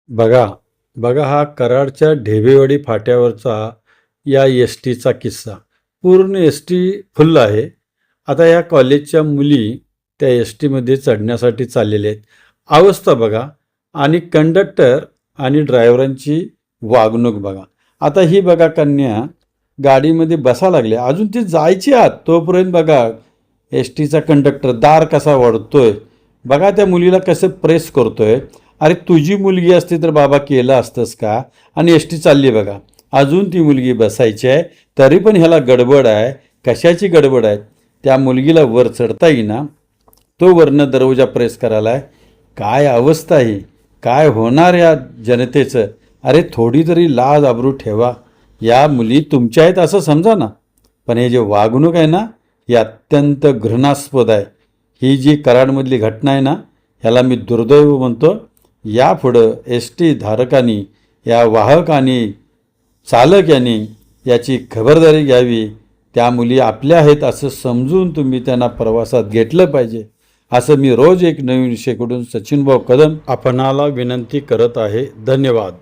बघा बघा हा कराडच्या ढेबेवाडी फाट्यावरचा या एस टीचा किस्सा. पूर्ण एस टी फुल्ल आहे. आता या कॉलेजच्या मुली त्या एस टीमध्ये चढण्यासाठी चाललेल्या आहेत. अवस्था बघा आणि कंडक्टर आणि ड्रायव्हरांची वागणूक बघा. आता ही बघा कन्या गाडीमध्ये बसा लागले, अजून ती जायची आत तोपर्यंत बघा एस टीचा कंडक्टर दार कसा वाढतोय, बघा त्या मुलीला कसं प्रेस करतोय. अरे तुझी मुलगी असती तर बाबा केलं असतंस का? आणि एस टी चालली बघा, अजून ती मुलगी बसायची आहे तरी पण ह्याला गडबड आहे. कशाची गडबड आहे? त्या मुलगीला वर चढता येईना, तो वरनं दरवाजा प्रेस करायला आहे. काय अवस्था ही, काय होणार या जनतेचं? अरे थोडी तरी लाज आबरू ठेवा. या मुली तुमच्या आहेत असं समजा ना, पण हे जे वागणूक आहे ना ही अत्यंत घृणास्पद आहे. ही जी कराडमधली घटना आहे ना, ह्याला मी दुर्दैव म्हणतो. यापुढं एस टी धारकांनी, या वाहकांनी, चालक यांनी याची खबरदारी घ्यावी. त्या मुली आपल्या आहेत असं समजून तुम्ही त्यांना प्रवासात घेतलं पाहिजे, असं मी रोज एक नवीन विषयाकडून सचिनभाऊ कदम आपणाला विनंती करत आहे. धन्यवाद.